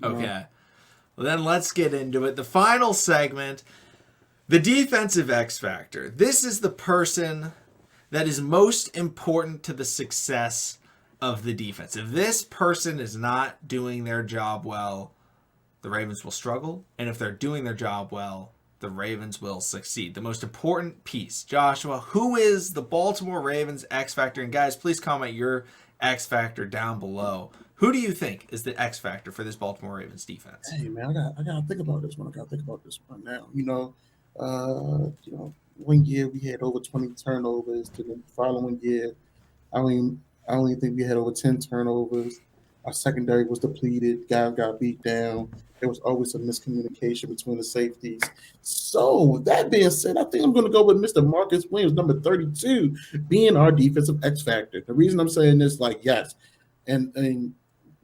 Okay. Well, then let's get into it. The final segment, the defensive X factor. This is the person that is most important to the success of the defense. If this person is not doing their job well, the Ravens will struggle. And if they're doing their job well, the Ravens will succeed. The most important piece, Joshua, who is the Baltimore Ravens X factor? And guys, please comment your X factor down below. Who do you think is the X factor for this Baltimore Ravens defense? Hey man, I gotta think about this one. I gotta think about this one now. One year we had over 20 turnovers. To the following year, I don't even think we had over 10 turnovers. Our secondary was depleted. Guys got beat down. There was always some miscommunication between the safeties. So that being said, I think I'm going to go with Mr. Marcus Williams, number 32, being our defensive X factor. The reason I'm saying this, like, yes, and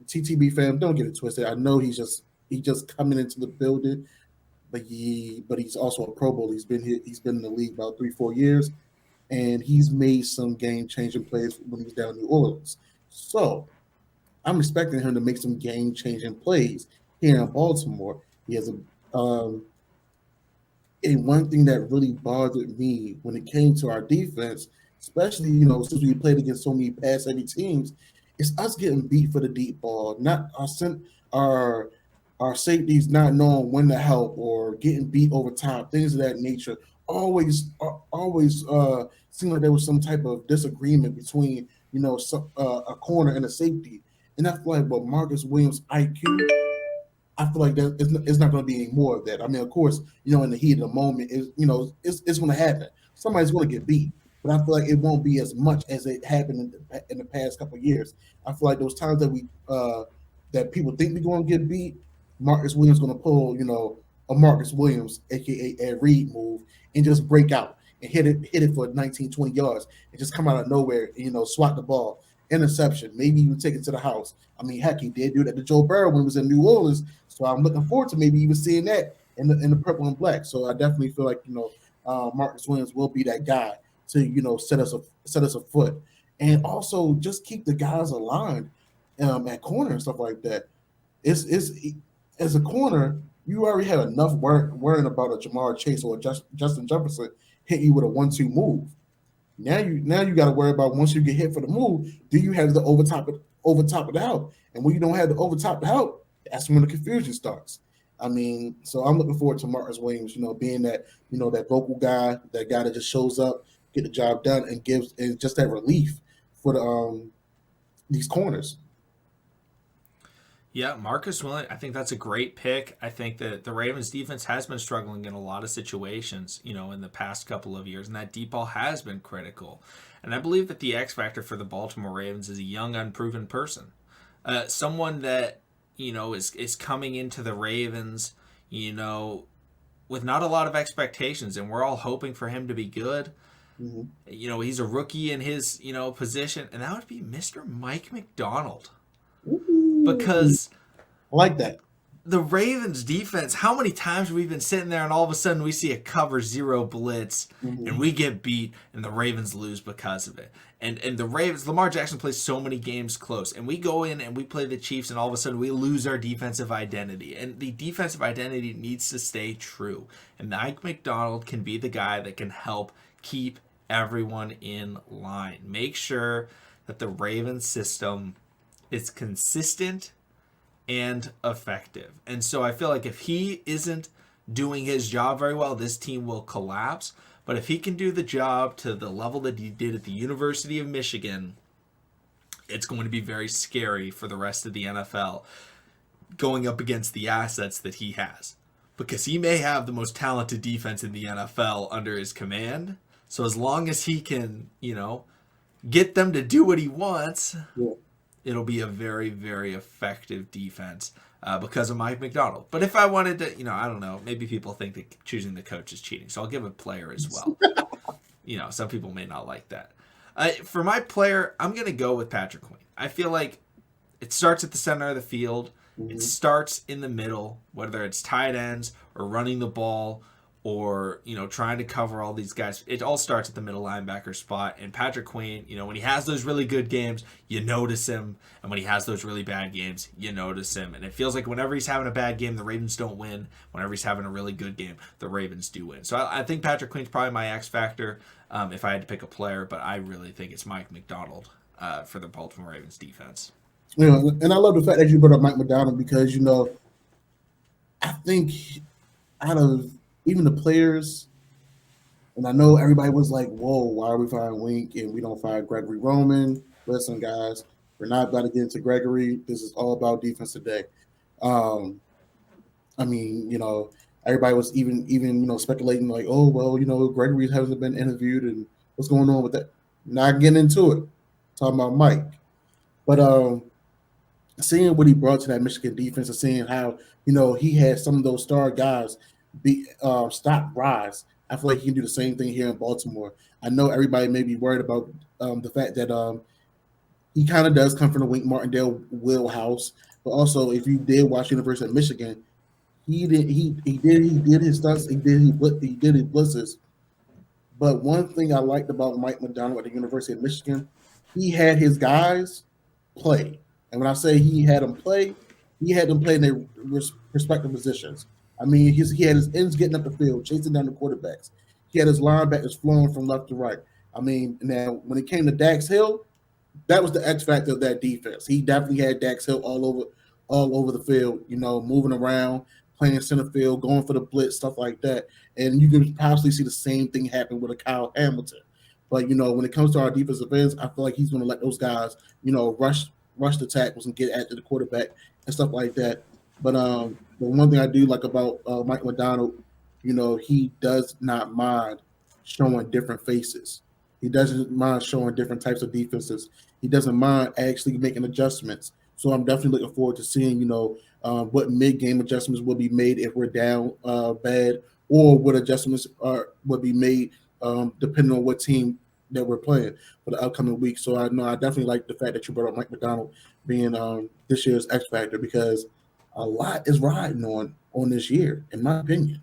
TTB fam, don't get it twisted. I know he's just coming into the building, but he's also a Pro Bowl. He's been here. He's been in the league about 3-4 years, and he's made some game changing plays when he was down in New Orleans. So I'm expecting him to make some game changing plays here in Baltimore. He has and one thing that really bothered me when it came to our defense, especially since we played against so many pass heavy teams, is us getting beat for the deep ball. Not our our safeties not knowing when to help or getting beat over time, things of that nature. Always seemed like there was some type of disagreement between a corner and a safety. And I feel like what Marcus Williams' IQ, I feel like that it's not going to be any more of that. I mean, of course, in the heat of the moment, it's going to happen. Somebody's going to get beat, but I feel like it won't be as much as it happened in the past couple of years. I feel like those times that people think we're going to get beat, Marcus Williams going to pull, a Marcus Williams, aka a Reed move, and just break out and hit it for 19, 20 yards, and just come out of nowhere, and, swat the ball, interception, maybe even take it to the house. I mean, heck, he did do that to Joe Burrow when he was in New Orleans. So I'm looking forward to maybe even seeing that in the purple and black. So I definitely feel like Marcus Williams will be that guy to set us a foot, and also just keep the guys aligned at corner and stuff like that. It's as a corner, you already had enough worrying about a Jamar Chase or a Justin Jefferson hit you with a 1-2 move. Now you got to worry about, once you get hit for the move, do you have the over top of the help? And when you don't have the over top of the help, that's when the confusion starts. I mean, so I'm looking forward to Marcus Williams, being that vocal guy, that guy that just shows up, get the job done, and gives and just that relief for these corners. Yeah, Marcus Williams, I think that's a great pick. I think that the Ravens defense has been struggling in a lot of situations, in the past couple of years, and that deep ball has been critical. And I believe that the X factor for the Baltimore Ravens is a young, unproven person. Someone that, is coming into the Ravens, with not a lot of expectations, and we're all hoping for him to be good. Mm-hmm. He's a rookie in his, position, and that would be Mr. Mike McDonald. Ooh, Because I like that. the Ravens defense, how many times have we been sitting there and all of a sudden we see a cover zero blitz and Mm-hmm. we get beat and the Ravens lose because of it. And the Ravens, Lamar Jackson plays so many games close, and we go in and we play the Chiefs and all of a sudden we lose our defensive identity. And the defensive identity needs to stay true. And Mike McDonald can be the guy that can help keep everyone in line. Make sure that the Ravens system is consistent and effective. And so I feel like if he isn't doing his job very well, this team will collapse. But if he can do the job to the level that he did at the University of Michigan, it's going to be very scary for the rest of the NFL going up against the assets that he has. Because he may have the most talented defense in the NFL under his command. So as long as he can, get them to do what he wants, Yeah. it'll be a very, very effective defense because of Mike McDonald. But if I wanted to, I don't know, maybe people think that choosing the coach is cheating. So I'll give a player as well. Some people may not like that. For my player, I'm going to go with Patrick Queen. I feel like it starts at the center of the field. It Mm-hmm. starts in the middle, whether it's tight ends or running the ball or trying to cover all these guys. It all starts at the middle linebacker spot. And Patrick Queen, when he has those really good games, you notice him, and when he has those really bad games, you notice him. And it feels like whenever he's having a bad game, the Ravens don't win. Whenever he's having a really good game, the Ravens do win. So I think Patrick Queen's probably my X factor if I had to pick a player, but I really think it's Mike McDonald for the Baltimore Ravens defense. And I love the fact that you brought up Mike McDonald because I think out of even the players, and I know everybody was like, "Whoa, why are we firing Wink and we don't fire Gregory Roman?" Listen, guys, we're not about to get into Gregory. This is all about defense today. Um, I mean, everybody was even speculating like, "Oh, well, Gregory hasn't been interviewed, and what's going on with that?" Not getting into it. Talking about Mike, but seeing what he brought to that Michigan defense and seeing how he had some of those star guys be stop rise. I feel like he can do the same thing here in Baltimore. I know everybody may be worried about the fact that he kind of does come from the Wink Martindale wheelhouse, but also if you did watch University of Michigan, he did his stunts, he did his blitzes. But one thing I liked about Mike McDonald at the University of Michigan, he had his guys play. And when I say he had them play in their respective positions. I mean, he had his ends getting up the field, chasing down the quarterbacks. He had his linebackers flowing from left to right. I mean, now when it came to Dax Hill, that was the X factor of that defense. He definitely had Dax Hill all over the field, moving around, playing center field, going for the blitz, stuff like that. And you can possibly see the same thing happen with a Kyle Hamilton. But when it comes to our defensive ends, I feel like he's going to let those guys, rush the tackles and get after the quarterback and stuff like that. But the one thing I do like about Mike McDonald, he does not mind showing different faces. He doesn't mind showing different types of defenses. He doesn't mind actually making adjustments. So I'm definitely looking forward to seeing, what mid-game adjustments will be made if we're down bad, or what adjustments would be made depending on what team that we're playing for the upcoming week. So I definitely like the fact that you brought up Mike McDonald being this year's X factor because a lot is riding on this year, in my opinion.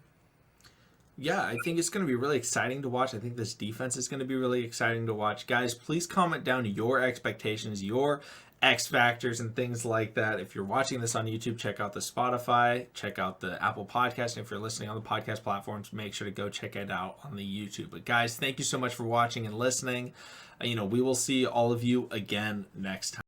Yeah, I think it's going to be really exciting to watch. I think this defense is going to be really exciting to watch. Guys, please comment down your expectations, your X factors, and things like that. If you're watching this on YouTube, check out the Spotify, check out the Apple Podcast. And if you're listening on the podcast platforms, make sure to go check it out on the YouTube. But guys, thank you so much for watching and listening. We will see all of you again next time.